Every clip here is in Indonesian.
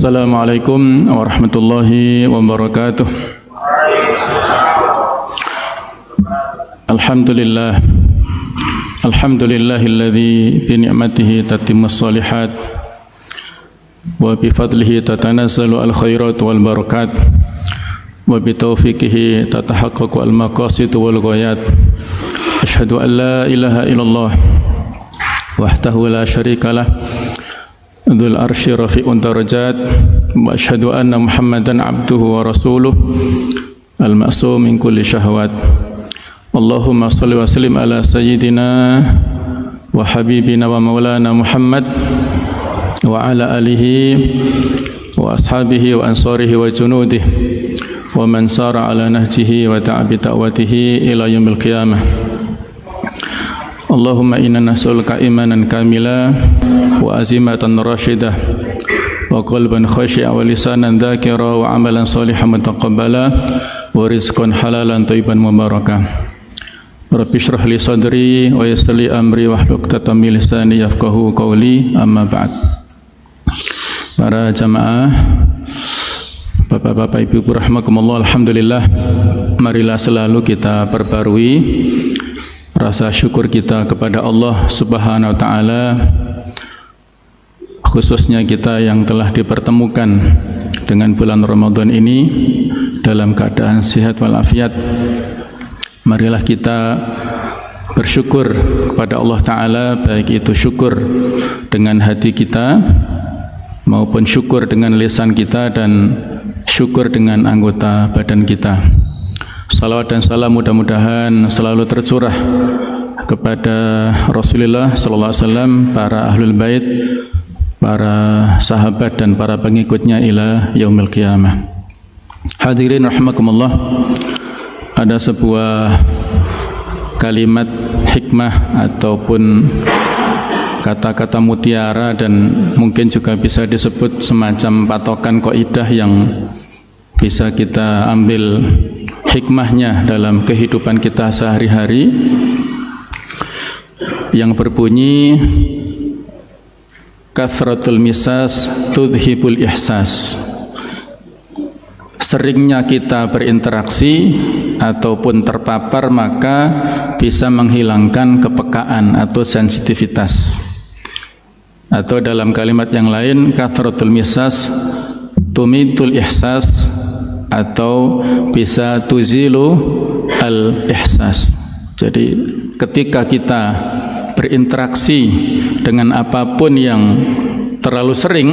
Assalamualaikum warahmatullahi wabarakatuh. Alhamdulillah. Alhamdulillahilladzi bi ni'matihi tatimmus shalihat wa bi fadlihi tatanazzalu al khairat wal barakat wa bi taufiqihi tatahaqqaqu al maqasid wal ghayat. Asyhadu an la ilaha illallah wahdahu la syarikalah dzul arsy rafi'un darajat wa asyhadu anna Muhammadan abduhu wa rasuluh al-ma'sum min kulli syahwat. Allahumma shalli wa sallim ala sayyidina wa habibina wa maulana Muhammad wa ala alihi wa ashabihi wa ansarihi wa junudihi wa man sara ala nahjihi wa ta'abi ta'watihi ila yaumil qiyamah. Allahumma inna nas'aluka imanan kamila wa azimatan rasyidah wa qalban khashi'a wa lisanan dzakira wa amalan shalihan mutaqabbala wa rizqan halalan thayyiban mubarakah. Rabbi shrah li sadri wa yassir li amri wahlul 'uqdatam min lisani yafqahu qawli, amma ba'd. Para jamaah, Bapak-bapak, Ibu-ibu rahimakumullah, alhamdulillah, marilah selalu kita perbarui rasa syukur kita kepada Allah Subhanahu wa taala, khususnya kita yang telah dipertemukan dengan bulan Ramadan ini dalam keadaan sehat walafiat. Marilah kita bersyukur kepada Allah taala, baik itu syukur dengan hati kita maupun syukur dengan lisan kita dan syukur dengan anggota badan kita. Salawat dan salam mudah-mudahan selalu tercurah kepada Rasulullah sallallahu alaihi wasallam, para ahlul bait, para sahabat dan para pengikutnya ila yaumil qiyamah. Hadirin rahimakumullah, ada sebuah kalimat hikmah ataupun kata-kata mutiara dan mungkin juga bisa disebut semacam patokan kaidah yang bisa kita ambil hikmahnya dalam kehidupan kita sehari-hari, yang berbunyi kathratul misas tudhibul ihsas. Seringnya kita berinteraksi ataupun terpapar maka bisa menghilangkan kepekaan atau sensitivitas. Atau dalam kalimat yang lain, kathratul misas tumitul ihsas, atau bisa tuzilu al-ihsas. Jadi ketika kita berinteraksi dengan apapun yang terlalu sering,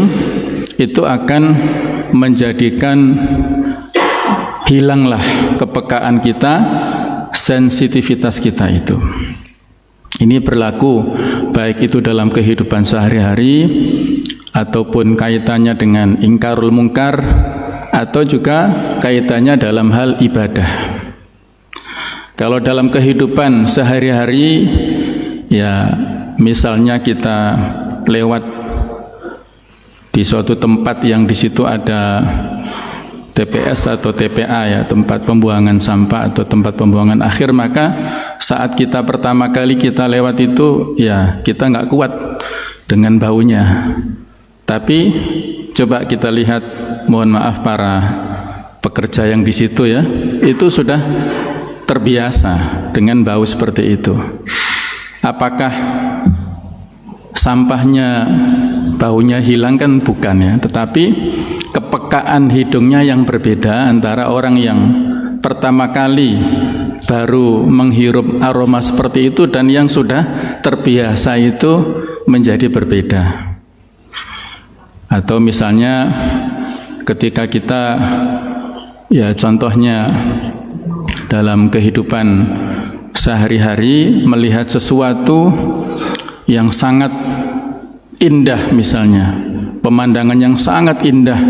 itu akan menjadikan hilanglah kepekaan kita, sensitivitas kita itu. Ini berlaku baik itu dalam kehidupan sehari-hari ataupun kaitannya dengan ingkarul mungkar, atau juga kaitannya dalam hal ibadah. Kalau dalam kehidupan sehari-hari, ya misalnya kita lewat di suatu tempat yang di situ ada TPS atau TPA, ya, tempat pembuangan sampah atau tempat pembuangan akhir, maka saat kita pertama kali kita lewat itu, ya kita nggak kuat dengan baunya. Tapi coba kita lihat, mohon maaf para pekerja yang di situ, ya, itu sudah terbiasa dengan bau seperti itu. Apakah sampahnya baunya hilang? Kan bukan, ya, tetapi kepekaan hidungnya yang berbeda antara orang yang pertama kali baru menghirup aroma seperti itu dan yang sudah terbiasa itu menjadi berbeda. Atau misalnya ketika kita, ya contohnya dalam kehidupan sehari-hari melihat sesuatu yang sangat indah, misalnya pemandangan yang sangat indah,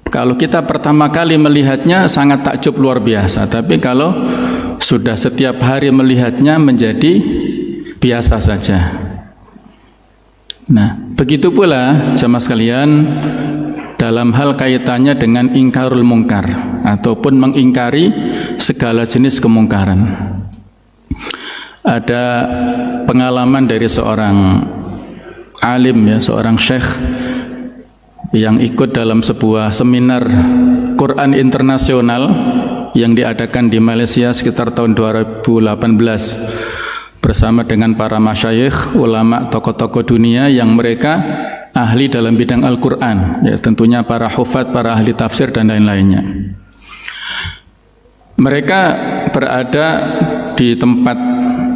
kalau kita pertama kali melihatnya sangat takjub luar biasa, tapi kalau sudah setiap hari melihatnya menjadi biasa saja. Nah, begitu pula jamaah sekalian dalam hal kaitannya dengan ingkarul mungkar ataupun mengingkari segala jenis kemungkaran. Ada pengalaman dari seorang alim, ya, seorang syekh yang ikut dalam sebuah seminar Quran internasional yang diadakan di Malaysia sekitar tahun 2018 bersama dengan para masyayikh, ulama, tokoh-tokoh dunia yang mereka ahli dalam bidang Al-Quran, ya tentunya para hufad, para ahli tafsir dan lain-lainnya. Mereka berada di tempat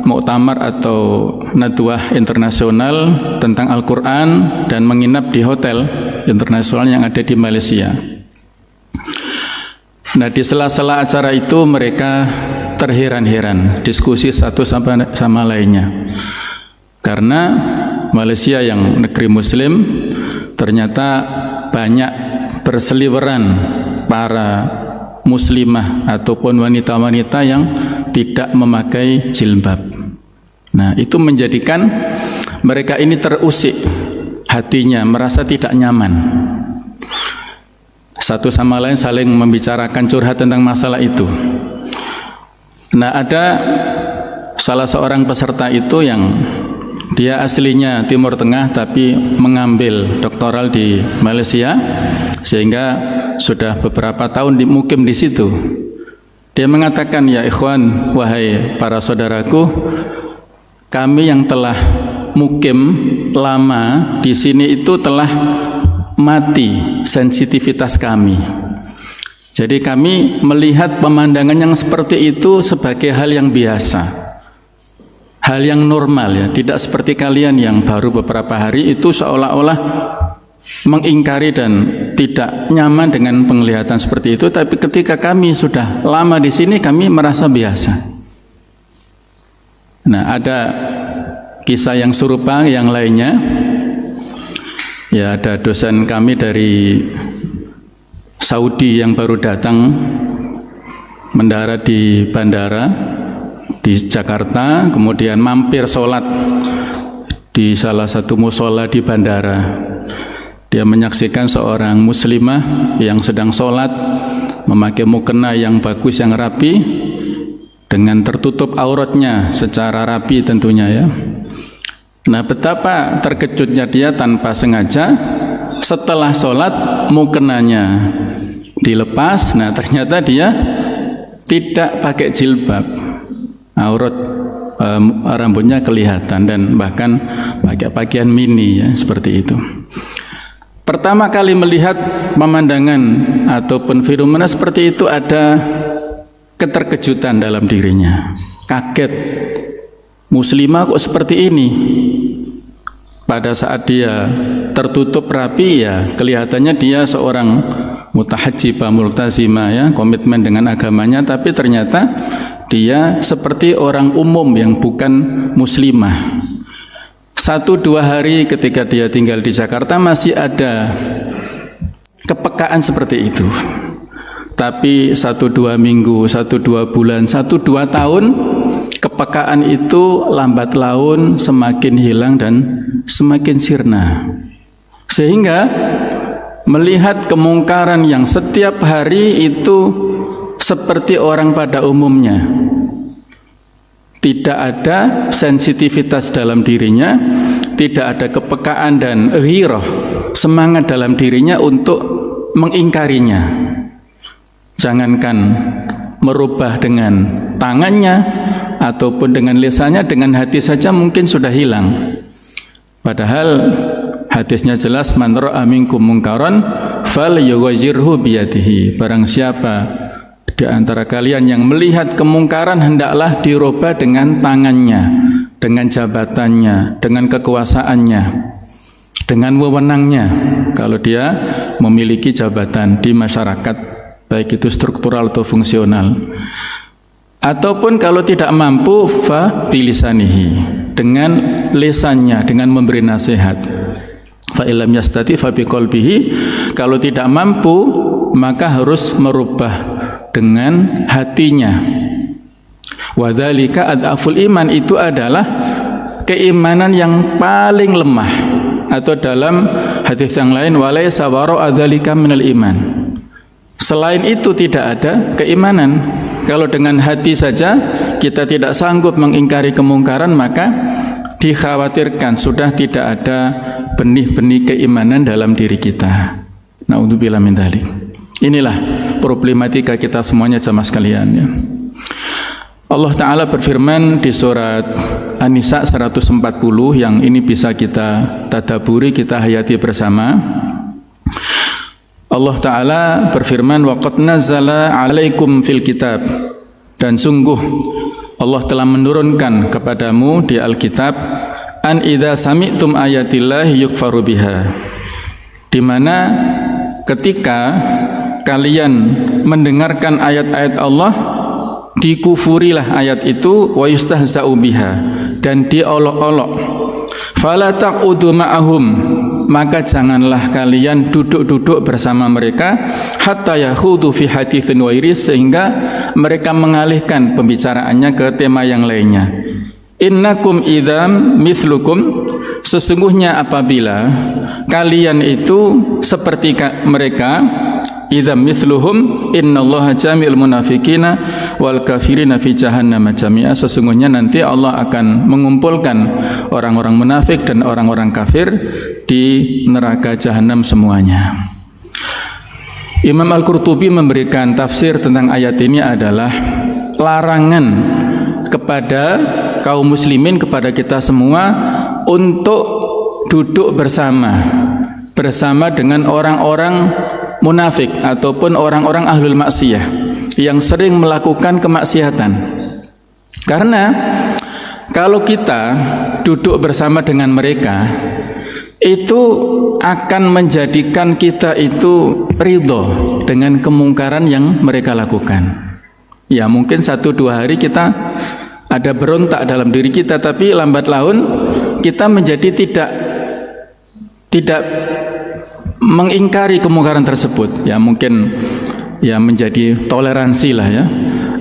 muktamar atau nadwah internasional tentang Al-Quran dan menginap di hotel internasional yang ada di Malaysia. Nah, di sela-sela acara itu mereka terheran-heran, diskusi satu sama lainnya. Karena Malaysia yang negeri muslim ternyata banyak berseliweran para muslimah ataupun wanita-wanita yang tidak memakai jilbab. Nah, itu menjadikan mereka ini terusik hatinya, merasa tidak nyaman. Satu sama lain saling membicarakan, curhat tentang masalah itu. Nah, ada salah seorang peserta itu yang dia aslinya Timur Tengah tapi mengambil doktoral di Malaysia, sehingga sudah beberapa tahun mukim di situ. Dia mengatakan, ya ikhwan, wahai para saudaraku, kami yang telah mukim lama di sini itu telah mati sensitivitas kami. Jadi kami melihat pemandangan yang seperti itu sebagai hal yang biasa, hal yang normal, ya, tidak seperti kalian yang baru beberapa hari itu seolah-olah mengingkari dan tidak nyaman dengan penglihatan seperti itu. Tapi ketika kami sudah lama di sini, kami merasa biasa. Nah, ada kisah yang serupa yang lainnya. Ya, ada dosen kami dari Saudi yang baru datang mendarat di bandara di Jakarta, kemudian mampir sholat di salah satu musola di bandara. Dia menyaksikan seorang muslimah yang sedang sholat memakai mukena yang bagus, yang rapi, dengan tertutup auratnya secara rapi tentunya, ya. Nah, betapa terkejutnya dia tanpa sengaja setelah sholat mukenanya dilepas. Nah, ternyata dia tidak pakai jilbab, aurat rambutnya kelihatan dan bahkan pakai pakaian mini, ya, seperti itu. Pertama kali melihat pemandangan ataupun fenomena seperti itu, ada keterkejutan dalam dirinya, kaget, muslimah kok seperti ini. Pada saat dia tertutup rapi, ya kelihatannya dia seorang mutahajjibah multazimah, ya, komitmen dengan agamanya, tapi ternyata dia seperti orang umum yang bukan muslimah. 1-2 hari ketika dia tinggal di Jakarta masih ada kepekaan seperti itu. Tapi 1-2 minggu, 1-2 bulan, 1-2 tahun, kepekaan itu lambat laun semakin hilang dan semakin sirna. Sehingga melihat kemungkaran yang setiap hari itu seperti orang pada umumnya. Tidak ada sensitivitas dalam dirinya, tidak ada kepekaan dan ghirah, semangat dalam dirinya untuk mengingkarinya. Jangankan merubah dengan tangannya ataupun dengan lisannya, dengan hati saja mungkin sudah hilang. Padahal hadisnya jelas, man ra'a minkum munkaran falyughayyirhu biyadihi. Barang siapa di antara kalian yang melihat kemungkaran, hendaklah dirubah dengan tangannya, dengan jabatannya, dengan kekuasaannya, dengan wewenangnya. Kalau dia memiliki jabatan di masyarakat, baik itu struktural atau fungsional. Ataupun kalau tidak mampu, fa bilisanihi, dengan lisannya, dengan memberi nasihat. Fa illam yastati fa biqalbihi, kalau tidak mampu maka harus merubah dengan hatinya. Wadzalika adaful iman, itu adalah keimanan yang paling lemah. Atau dalam hadis yang lain, walaysa wara'a dzalika minal iman, selain itu tidak ada keimanan. Kalau dengan hati saja kita tidak sanggup mengingkari kemungkaran, maka dikhawatirkan sudah tidak ada benih-benih keimanan dalam diri kita. Naudzubillah min dzalik. Inilah problematika kita semuanya jamaah sekalian ya. Allah Ta'ala berfirman di surat An-Nisa 140 yang ini bisa kita tadaburi, kita hayati bersama. Allah Ta'ala berfirman, wa qad nazzala 'alaikum fil kitab, dan sungguh Allah telah menurunkan kepadamu di Alkitab, an idza sami'tum ayatillahi yukfaru biha, di mana ketika kalian mendengarkan ayat-ayat Allah, dikufurilah ayat itu, wa yustahza'u biha, dan diolok-olok. Fala taqudu ma'ahum, maka janganlah kalian duduk-duduk bersama mereka, hatta yakhudu fi haditsin ghairi, sehingga mereka mengalihkan pembicaraannya ke tema yang lainnya. Innakum idzam mithlukum, sesungguhnya apabila kalian itu seperti mereka, idzam mithluhum innallaha jami'ul munafiqina wal kafirina fi jahannam jami'a, sesungguhnya nanti Allah akan mengumpulkan orang-orang munafik dan orang-orang kafir di neraka jahanam semuanya. Imam Al-Qurtubi memberikan tafsir tentang ayat ini adalah larangan kepada kaum muslimin, kepada kita semua, untuk duduk bersama dengan orang-orang munafik ataupun orang-orang ahlul maksiyah yang sering melakukan kemaksiatan. Karena kalau kita duduk bersama dengan mereka, itu akan menjadikan kita itu ridho dengan kemungkaran yang mereka lakukan. Ya mungkin 1-2 hari kita ada berontak dalam diri kita, tapi lambat laun kita menjadi tidak mengingkari kemungkaran tersebut. Ya mungkin ya menjadi toleransi lah ya,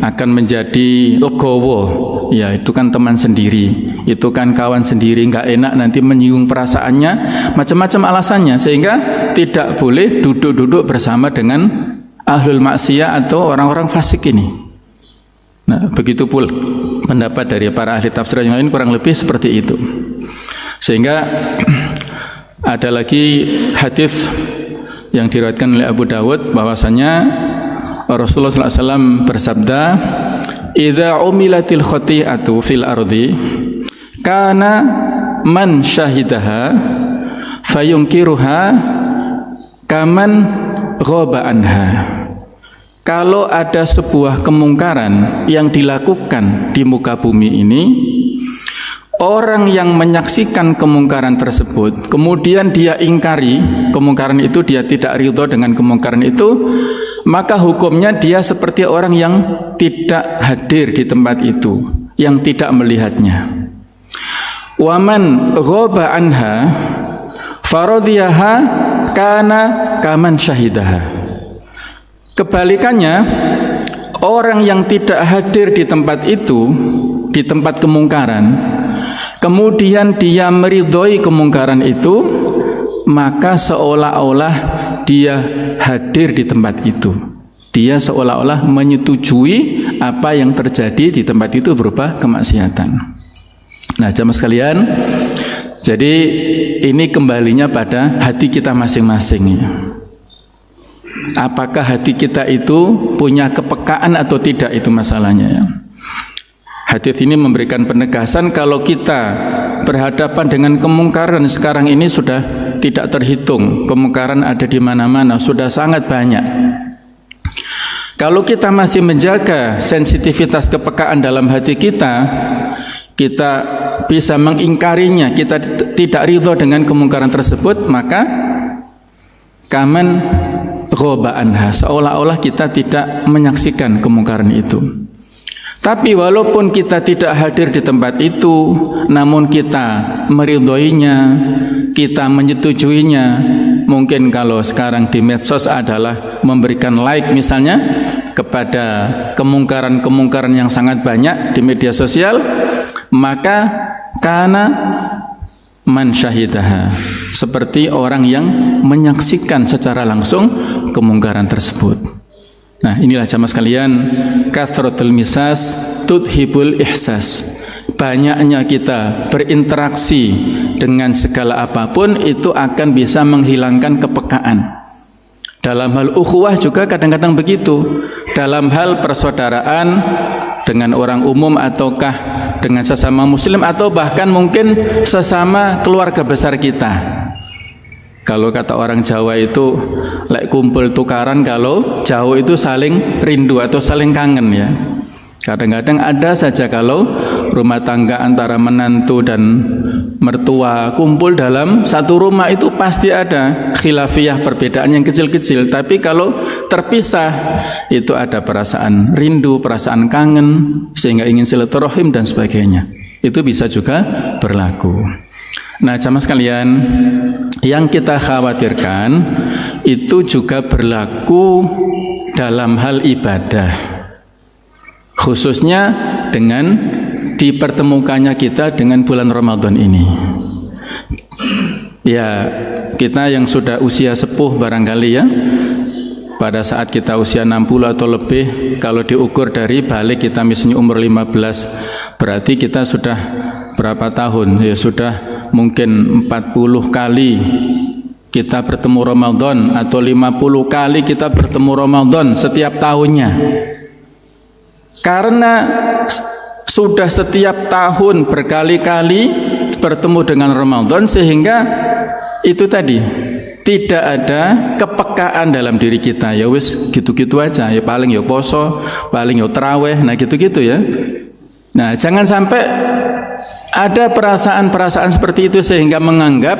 akan menjadi legowo. Ya itu kan teman sendiri, itu kan kawan sendiri, nggak enak nanti menyinggung perasaannya, macam-macam alasannya, sehingga tidak boleh duduk-duduk bersama dengan ahlul maksiyah atau orang-orang fasik ini. Nah, begitu pula pendapat dari para ahli tafsir yang lain, kurang lebih seperti itu. Sehingga ada lagi hadis yang diriwayatkan oleh Abu Dawud bahwasanya Rasulullah SAW bersabda, "Idza umilatil khati'atu fil ardi kana man syahidaha fayunkiruha kaman ghaba anha." Kalau ada sebuah kemungkaran yang dilakukan di muka bumi ini, orang yang menyaksikan kemungkaran tersebut, kemudian dia ingkari kemungkaran itu, dia tidak ridho dengan kemungkaran itu, maka hukumnya dia seperti orang yang tidak hadir di tempat itu, yang tidak melihatnya. Waman ghaba anha faradhiyaha kana kaman syahidaha. Kebalikannya, orang yang tidak hadir di tempat itu, di tempat kemungkaran, kemudian dia meridhoi kemungkaran itu, maka seolah-olah dia hadir di tempat itu. Dia seolah-olah menyetujui apa yang terjadi di tempat itu berupa kemaksiatan. Nah, jamaah sekalian, jadi ini kembalinya pada hati kita masing-masing ya. Apakah hati kita itu punya kepekaan atau tidak, itu masalahnya ya. Hadis ini memberikan penegasan kalau kita berhadapan dengan kemungkaran sekarang ini sudah tidak terhitung, kemungkaran ada di mana-mana, sudah sangat banyak. Kalau kita masih menjaga sensitivitas kepekaan dalam hati kita, kita bisa mengingkarinya, kita tidak ridho dengan kemungkaran tersebut, maka kaman ghaba anha, seolah-olah kita tidak menyaksikan kemungkaran itu. Tapi walaupun kita tidak hadir di tempat itu, namun kita meridhoinya, kita menyetujuinya. Mungkin kalau sekarang di medsos adalah memberikan like misalnya kepada kemungkaran-kemungkaran yang sangat banyak di media sosial, maka kana man syahidaha, seperti orang yang menyaksikan secara langsung kemungkaran tersebut. Nah, inilah jamaah sekalian, kathratul misas tudhibul ihsas. Banyaknya kita berinteraksi dengan segala apapun itu akan bisa menghilangkan kepekaan. Dalam hal ukhuwah juga kadang-kadang begitu. Dalam hal persaudaraan dengan orang umum ataukah dengan sesama muslim atau bahkan mungkin sesama keluarga besar kita. Kalau kata orang Jawa itu lek kumpul tukaran, kalau jauh itu saling rindu atau saling kangen ya. Kadang-kadang ada saja kalau rumah tangga antara menantu dan mertua kumpul dalam satu rumah itu pasti ada khilafiyah, perbedaan yang kecil-kecil. Tapi kalau terpisah itu ada perasaan rindu, perasaan kangen, sehingga ingin silaturahim dan sebagainya. Itu bisa juga berlaku. Nah, jamaah sekalian, yang kita khawatirkan itu juga berlaku dalam hal ibadah. Khususnya dengan dipertemukannya kita dengan bulan Ramadan ini. Ya, kita yang sudah usia sepuh barangkali ya, pada saat kita usia 60 atau lebih, kalau diukur dari balik kita misalnya umur 15, berarti kita sudah berapa tahun? Ya sudah mungkin 40 kali kita bertemu Ramadan atau 50 kali kita bertemu Ramadan setiap tahunnya. Karena sudah setiap tahun berkali-kali bertemu dengan Ramadan, sehingga itu tadi tidak ada kepekaan dalam diri kita. Ya wis gitu-gitu aja, ya paling ya poso, paling ya tarawih, nah gitu-gitu ya. Nah, jangan sampai ada perasaan-perasaan seperti itu sehingga menganggap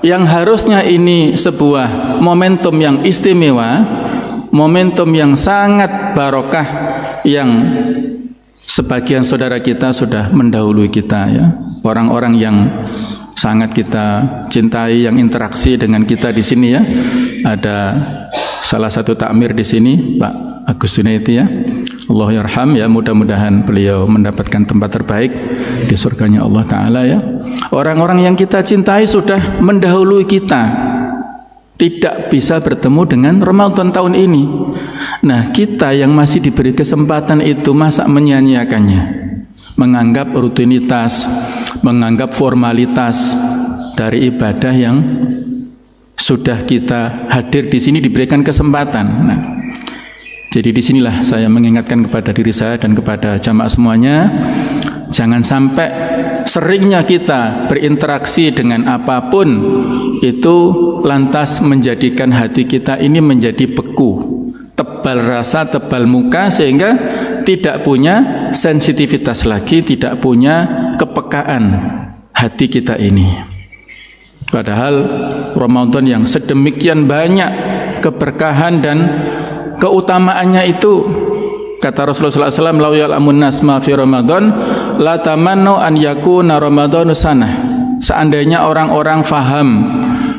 yang harusnya ini sebuah momentum yang istimewa, momentum yang sangat barokah, yang sebagian saudara kita sudah mendahului kita ya, orang-orang yang sangat kita cintai, yang interaksi dengan kita di sini ya. Ada salah satu takmir di sini, Pak Agus Junaidi ya. Allah yarham ya, mudah-mudahan beliau mendapatkan tempat terbaik di surganya Allah Ta'ala ya. Orang-orang yang kita cintai sudah mendahului kita, tidak bisa bertemu dengan Ramadan tahun ini. Nah, kita yang masih diberi kesempatan itu masa menyia-nyiakannya, menganggap rutinitas, menganggap formalitas dari ibadah yang sudah kita hadir di sini diberikan kesempatan. Nah, jadi disinilah saya mengingatkan kepada diri saya dan kepada jamaah semuanya, jangan sampai seringnya kita berinteraksi dengan apapun itu lantas menjadikan hati kita ini menjadi beku, tebal rasa, tebal muka, sehingga tidak punya sensitivitas lagi, tidak punya kepekaan hati kita ini. Padahal Ramadan yang sedemikian banyak keberkahan dan keutamaannya itu, kata Rasulullah SAW, "Lau ya'lamun nas ma fi Ramadan, la tamannu an yakuna Ramadanu sanah." Seandainya orang-orang faham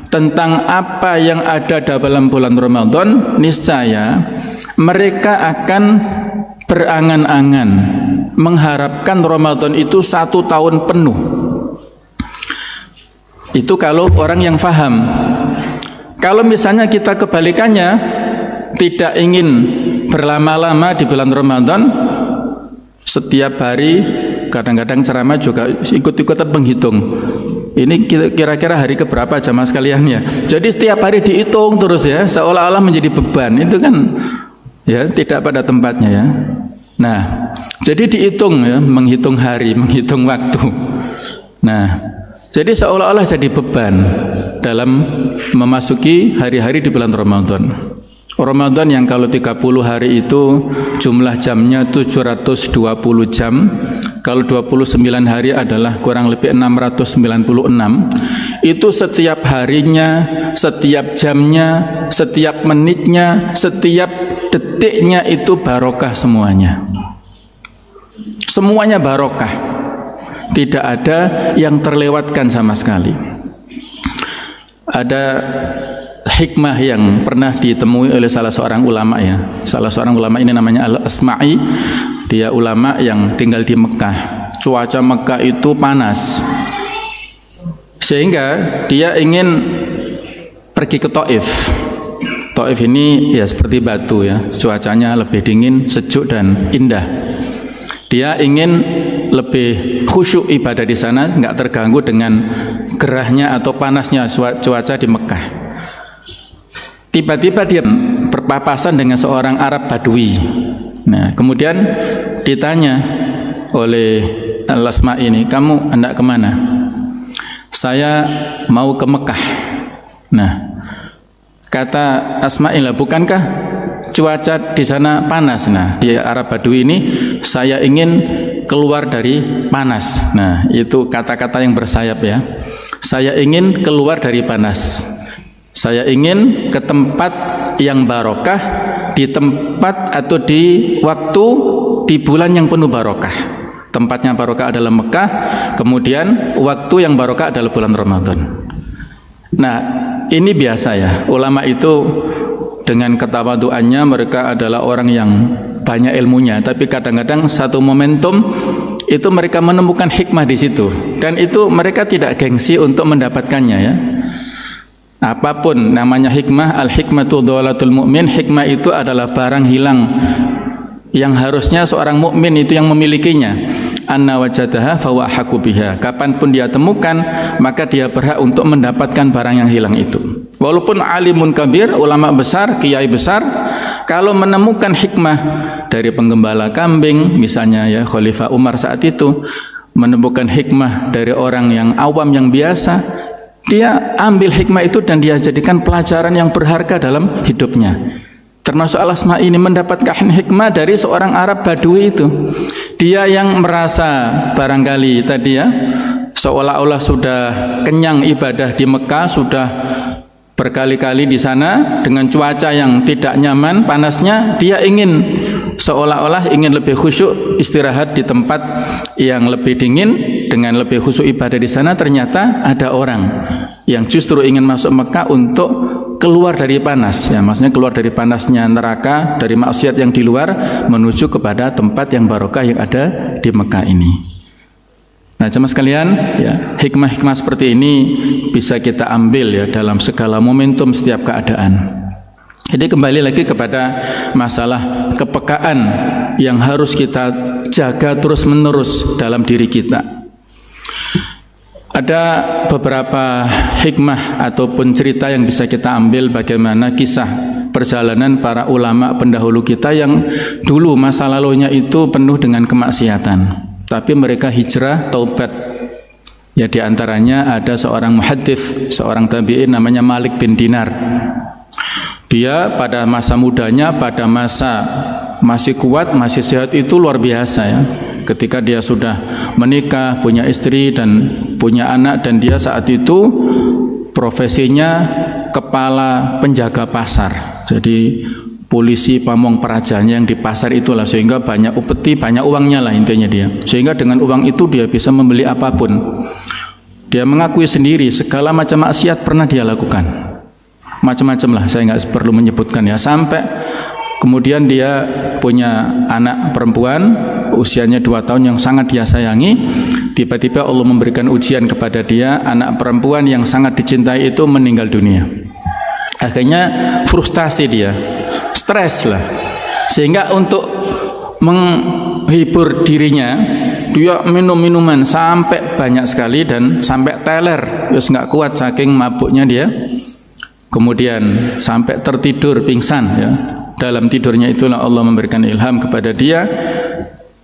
tentang apa yang ada dalam bulan Ramadan, niscaya mereka akan berangan-angan mengharapkan Ramadan itu 1 tahun penuh. Itu kalau orang yang faham. Kalau misalnya kita kebalikannya, tidak ingin berlama-lama di bulan Ramadan, setiap hari kadang-kadang ceramah juga ikut-ikutan menghitung. Ini kira-kira hari keberapa jamaah sekalian ya. Jadi setiap hari dihitung terus ya, seolah-olah menjadi beban. Itu kan ya tidak pada tempatnya ya. Nah, jadi dihitung ya, menghitung hari, menghitung waktu. Nah, jadi seolah-olah jadi beban dalam memasuki hari-hari di bulan Ramadan. Ramadan yang kalau 30 hari itu jumlah jamnya 720 jam. Kalau 29 hari adalah kurang lebih 696. Itu setiap harinya, setiap jamnya, setiap menitnya, setiap detiknya itu barokah semuanya. Semuanya barokah. Tidak ada yang terlewatkan sama sekali. Ada hikmah yang pernah ditemui oleh salah seorang ulama ya. Salah seorang ulama ini namanya Al-Asma'i. Dia ulama yang tinggal di Mekah. Cuaca Mekah itu panas, sehingga dia ingin pergi ke Taif. Taif ini ya seperti batu ya, cuacanya lebih dingin, sejuk dan indah. Dia ingin lebih khusyuk ibadah di sana, nggak terganggu dengan gerahnya atau panasnya cuaca di Mekah. tiba-tiba dia berpapasan dengan seorang Arab Badui. Nah, kemudian ditanya oleh Al-Asma ini, kamu hendak kemana? Saya mau ke Mekah. Nah, kata Asma'ilah, bukankah cuaca di sana panas? Nah, di Arab Badui ini, saya ingin keluar dari panas. Nah, itu kata-kata yang bersayap ya. Saya ingin keluar dari panas. Saya ingin ke tempat yang barokah, di tempat atau di waktu di bulan yang penuh barokah. Tempatnya barokah adalah Mekah, kemudian waktu yang barokah adalah bulan Ramadan. Nah, ini biasa ya. Ulama itu dengan ketawaduannya mereka adalah orang yang banyak ilmunya, tapi kadang-kadang satu momentum itu mereka menemukan hikmah di situ, dan itu mereka tidak gengsi untuk mendapatkannya ya. Apapun namanya hikmah, al-hikmatu dhalatul mu'min, hikmah itu adalah barang hilang yang harusnya seorang mukmin itu yang memilikinya. Anna wajadaha fawa haqqu biha. Kapanpun dia temukan, maka dia berhak untuk mendapatkan barang yang hilang itu. Walaupun alimun kabir, ulama besar, kiai besar, kalau menemukan hikmah dari penggembala kambing, misalnya ya Khalifah Umar saat itu menemukan hikmah dari orang yang awam yang biasa, dia ambil hikmah itu dan dia jadikan pelajaran yang berharga dalam hidupnya. Termasuk Al-Asma ini mendapatkan hikmah dari seorang Arab Badui itu. Dia yang merasa barangkali tadi ya, seolah-olah sudah kenyang ibadah di Mekah, sudah berkali-kali di sana dengan cuaca yang tidak nyaman, panasnya, dia ingin seolah-olah ingin lebih khusyuk istirahat di tempat yang lebih dingin dengan lebih khusyuk ibadah di sana. Ternyata ada orang yang justru ingin masuk Mekah untuk keluar dari panas ya, maksudnya keluar dari panasnya neraka, dari maksiat yang di luar menuju kepada tempat yang barokah yang ada di Mekah ini. Nah, jemaah sekalian, ya, hikmah-hikmah seperti ini bisa kita ambil ya dalam segala momentum setiap keadaan. Jadi kembali lagi kepada masalah kepekaan yang harus kita jaga terus-menerus dalam diri kita. Ada beberapa hikmah ataupun cerita yang bisa kita ambil bagaimana kisah perjalanan para ulama pendahulu kita yang dulu masa lalunya itu penuh dengan kemaksiatan, tapi mereka hijrah taubat. Ya, di antaranya ada seorang muhaddits, seorang tabi'in namanya Malik bin Dinar. Dia pada masa mudanya, pada masa masih kuat, masih sehat itu luar biasa ya. Ketika dia sudah menikah, punya istri dan punya anak, dan dia saat itu profesinya kepala penjaga pasar. Jadi polisi pamong perajanya yang di pasar itulah, sehingga banyak upeti, banyak uangnya lah intinya dia. Sehingga dengan uang itu dia bisa membeli apapun. Dia mengakui sendiri segala macam maksiat pernah dia lakukan. Macam-macam lah, saya nggak perlu menyebutkan ya. Sampai kemudian dia punya anak perempuan usianya 2 tahun yang sangat dia sayangi. Tiba-tiba Allah memberikan ujian kepada dia, anak perempuan yang sangat dicintai itu meninggal dunia. Akhirnya frustasi dia, stres lah, sehingga untuk menghibur dirinya dia minum minuman sampai banyak sekali dan sampai teler, terus nggak kuat saking mabuknya dia. Kemudian sampai tertidur pingsan ya. Dalam tidurnya itulah Allah memberikan ilham kepada dia,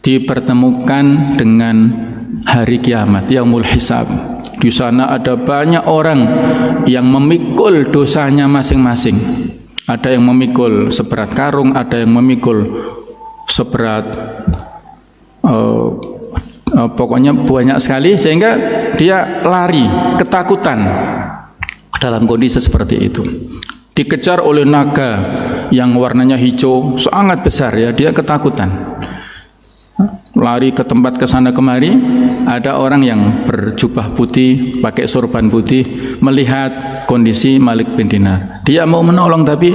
dipertemukan dengan hari kiamat, yaumul hisab. Di sana ada banyak orang yang memikul dosanya masing-masing. Ada yang memikul seberat karung, ada yang memikul seberat pokoknya banyak sekali, sehingga dia lari ketakutan dalam kondisi seperti itu. Dikejar oleh naga yang warnanya hijau sangat besar ya, dia ketakutan. Lari ke tempat kesana kemari, ada orang yang berjubah putih, pakai sorban putih, melihat kondisi Malik bin Dinar. Dia mau menolong tapi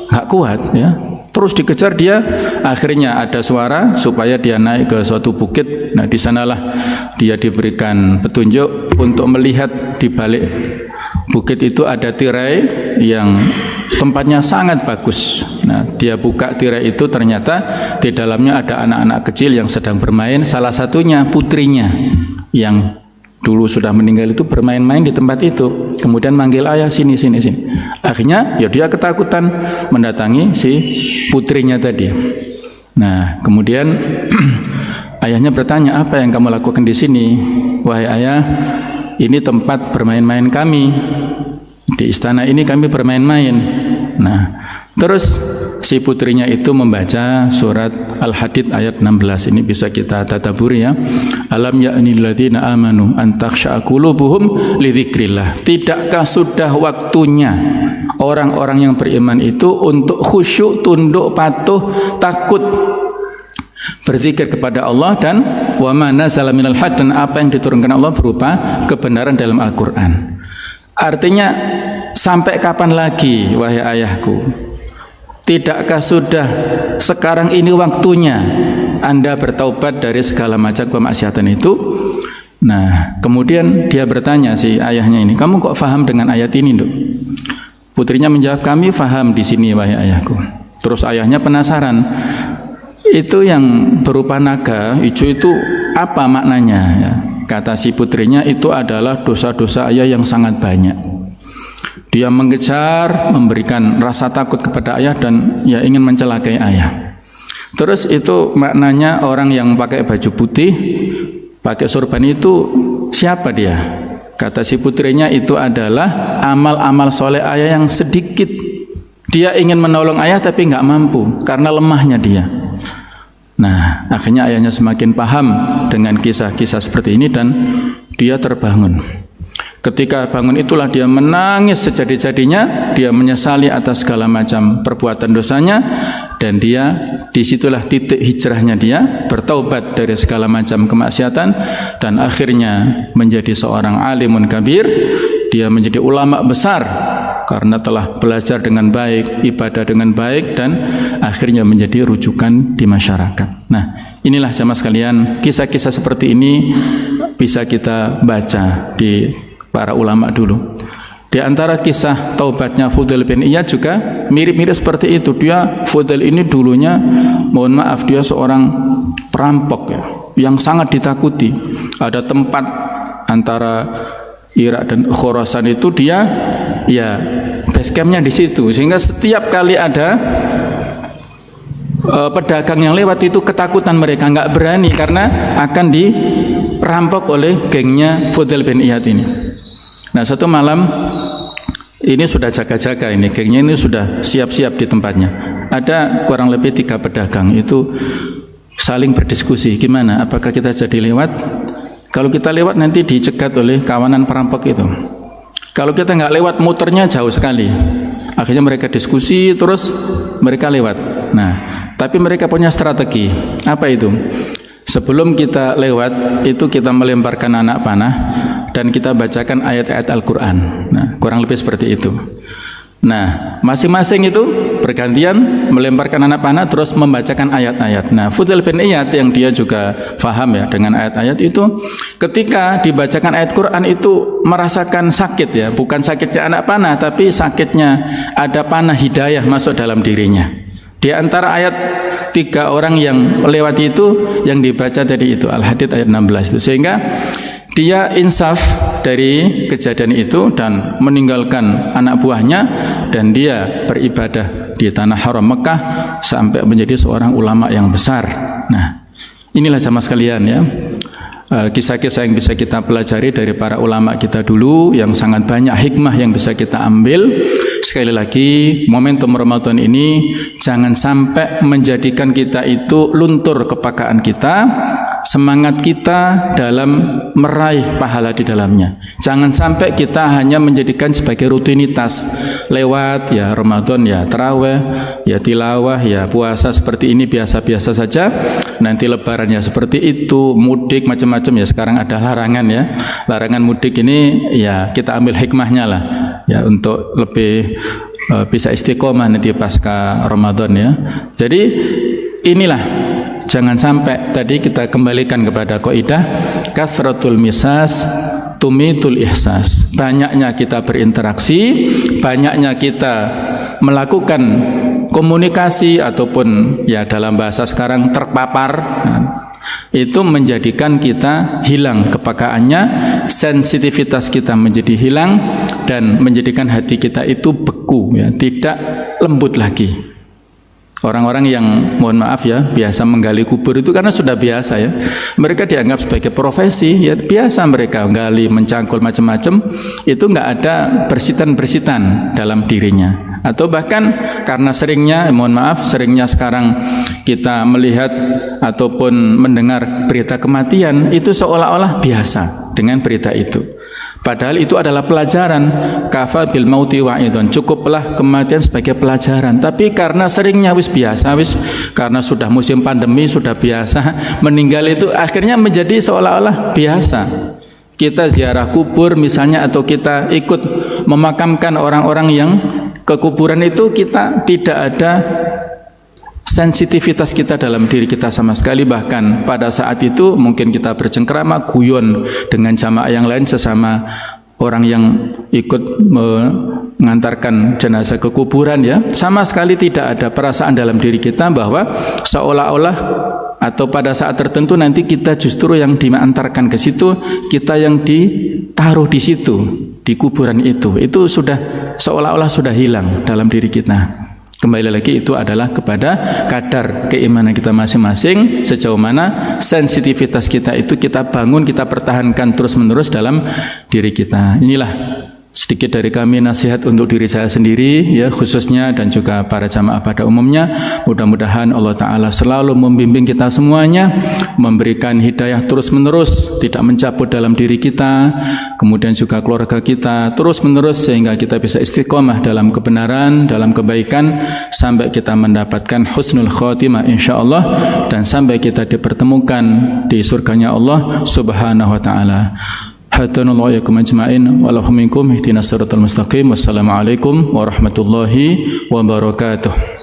nggak kuat ya. Terus dikejar dia, akhirnya ada suara supaya dia naik ke suatu bukit. Nah, di sanalah dia diberikan petunjuk untuk melihat di balik bukit itu ada tirai yang tempatnya sangat bagus. Nah, dia buka tirai itu, ternyata di dalamnya ada anak-anak kecil yang sedang bermain, salah satunya putrinya yang dulu sudah meninggal itu bermain-main di tempat itu, kemudian manggil ayah sini. Akhirnya ya dia ketakutan mendatangi si putrinya tadi. Nah kemudian ayahnya bertanya, apa yang kamu lakukan di sini? Wahai ayah, ini tempat bermain-main kami, di istana ini kami bermain-main. Nah terus si putrinya itu membaca surat Al-Hadid ayat 16. Ini bisa kita tadaburi ya. Alam ya'nil ladzina amanu an takhsha'a qulubuhum li dzikrillah. Tidakkah sudah waktunya orang-orang yang beriman itu untuk khusyuk, tunduk, patuh, takut, berzikir kepada Allah, dan wa ma nazala minal haq, dan apa yang diturunkan Allah berupa kebenaran dalam Al-Qur'an. Artinya sampai kapan lagi wahai ayahku? Tidakkah sudah sekarang ini waktunya Anda bertaubat dari segala macam kemaksiatan itu? Nah, kemudian dia bertanya si ayahnya ini, kamu kok faham dengan ayat ini, Nduk? Putrinya menjawab, kami faham di sini wahai ayahku. Terus ayahnya penasaran, itu yang berupa naga hijau itu apa maknanya? Ya, kata si putrinya, itu adalah dosa-dosa ayah yang sangat banyak. Dia mengejar, memberikan rasa takut kepada ayah, dan ya ingin mencelakai ayah. Terus itu maknanya orang yang pakai baju putih, pakai sorban itu siapa dia? Kata si putrinya, itu adalah amal-amal soleh ayah yang sedikit. Dia ingin menolong ayah tapi nggak mampu karena lemahnya dia. Nah akhirnya ayahnya semakin paham dengan kisah-kisah seperti ini, dan dia terbangun. Ketika bangun itulah dia menangis sejadi-jadinya, dia menyesali atas segala macam perbuatan dosanya, dan dia disitulah titik hijrahnya, dia bertaubat dari segala macam kemaksiatan, dan akhirnya menjadi seorang alimun kabir. Dia menjadi ulama besar karena telah belajar dengan baik, ibadah dengan baik, dan akhirnya menjadi rujukan di masyarakat. Nah inilah jamaah sekalian, kisah-kisah seperti ini bisa kita baca di para ulama dulu. Di antara kisah taubatnya Fudail bin Iyad juga mirip-mirip seperti itu. Dia, Fudail ini dulunya, mohon maaf, dia seorang perampok ya, yang sangat ditakuti. Ada tempat antara Irak dan Khurasan itu, dia ya base campnya di situ, sehingga setiap kali ada pedagang yang lewat itu ketakutan, mereka nggak berani karena akan dirampok oleh gengnya Fudail bin Iyad ini. Nah satu malam ini sudah jaga-jaga, ini gengnya ini sudah siap-siap di tempatnya. Ada kurang lebih 3 pedagang itu saling berdiskusi, gimana, apakah kita jadi lewat? Kalau kita lewat nanti dicegat oleh kawanan perampok itu. Kalau kita nggak lewat, muternya jauh sekali. Akhirnya mereka diskusi, terus mereka lewat. Nah tapi mereka punya strategi. Apa itu? Sebelum kita lewat itu kita melemparkan anak panah dan kita bacakan ayat-ayat Al-Quran. Nah kurang lebih seperti itu. Nah masing-masing itu bergantian melemparkan anak panah terus membacakan ayat-ayat. Nah Fudail bin Iyad yang dia juga faham ya dengan ayat-ayat itu, ketika dibacakan ayat Quran itu merasakan sakit ya, bukan sakitnya anak panah tapi sakitnya ada panah hidayah masuk dalam dirinya. Di antara ayat 3 orang yang lewati itu yang dibaca tadi itu Al-Hadid ayat 16 itu, sehingga dia insaf dari kejadian itu dan meninggalkan anak buahnya, dan dia beribadah di tanah haram Mekah sampai menjadi seorang ulama yang besar. Nah inilah jamaah sekalian ya, kisah-kisah yang bisa kita pelajari dari para ulama kita dulu, yang sangat banyak hikmah yang bisa kita ambil. Sekali lagi, momentum Ramadan ini jangan sampai menjadikan kita itu luntur kepekaan kita, semangat kita dalam meraih pahala di dalamnya. Jangan sampai kita hanya menjadikan sebagai rutinitas lewat ya Ramadan ya tarawih ya tilawah ya puasa seperti ini biasa-biasa saja. Nanti lebaran ya seperti itu, mudik macam-macam ya, sekarang ada larangan ya. Larangan mudik ini ya kita ambil hikmahnya lah ya, untuk lebih bisa istiqomah nanti pasca Ramadan ya. Jadi inilah, jangan sampai tadi kita kembalikan kepada kaidah kathratul misas tumitul ihsas. Banyaknya kita berinteraksi, banyaknya kita melakukan komunikasi ataupun ya dalam bahasa sekarang terpapar. itu menjadikan kita hilang kepekaannya, sensitivitas kita menjadi hilang, dan menjadikan hati kita itu beku, ya, tidak lembut lagi. Orang-orang yang, mohon maaf ya, biasa menggali kubur itu karena sudah biasa ya. Mereka dianggap sebagai profesi, ya biasa mereka menggali, mencangkul macam-macam, itu nggak ada bersitan-bersitan dalam dirinya. Atau bahkan karena seringnya, mohon maaf, seringnya sekarang kita melihat ataupun mendengar berita kematian, itu seolah-olah biasa dengan berita itu. Padahal itu adalah pelajaran. Kafa bil mauti wa'idun, cukuplah kematian sebagai pelajaran. Tapi karena seringnya biasa, karena sudah musim pandemi sudah biasa, meninggal itu akhirnya menjadi seolah-olah biasa. Kita ziarah kubur misalnya, atau kita ikut memakamkan orang-orang yang ke kuburan itu, kita tidak ada sensitivitas kita dalam diri kita sama sekali. Bahkan pada saat itu mungkin kita bercengkrama, guyon dengan jamaah yang lain, sesama orang yang ikut mengantarkan jenazah ke kuburan, ya, sama sekali tidak ada perasaan dalam diri kita bahwa seolah-olah atau pada saat tertentu nanti kita justru yang diantarkan ke situ, kita yang ditaruh di situ, di kuburan itu sudah seolah-olah sudah hilang dalam diri kita. Kembali lagi, itu adalah kepada kadar keimanan kita masing-masing, sejauh mana sensitivitas kita itu kita bangun, kita pertahankan terus-menerus dalam diri kita. Inilah sedikit dari kami nasihat untuk diri saya sendiri, ya, khususnya, dan juga para jamaah pada umumnya. Mudah-mudahan Allah Ta'ala selalu membimbing kita semuanya, memberikan hidayah terus-menerus, tidak mencabut dalam diri kita, kemudian juga keluarga kita terus-menerus, sehingga kita bisa istiqomah dalam kebenaran, dalam kebaikan, sampai kita mendapatkan husnul khotimah insyaallah, dan sampai kita dipertemukan di surganya Allah Subhanahu wa Ta'ala. Hadanallahu iyyakum ajma'in wa lahum minkum ihdinas siratal mustaqim. Wassalamualaikum warahmatullahi wabarakatuh.